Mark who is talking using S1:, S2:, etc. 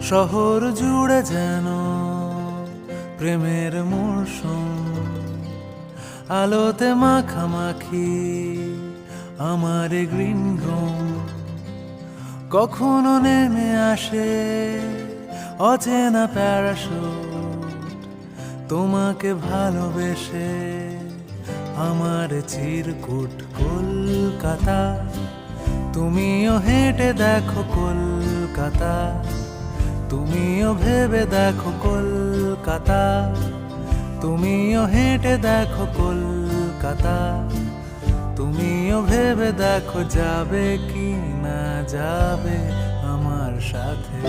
S1: শহর জুড়ে যেন প্রেমের মরশুম, আলোতে মাখামাখি আমার গ্রিন রুম। কখনো নেমে আসে অচেনা প্যারাশুট, তোমাকে ভালোবেসে আমার চিরকুট কলকাতা। তুমিও হেঁটে দেখো কলকাতা, তুমিও ভেবে দেখো কলকাতা, তুমিও হেঁটে দেখো কলকাতা, তুমিও ভেবে দেখো যাবে কি না যাবে আমার সাথে।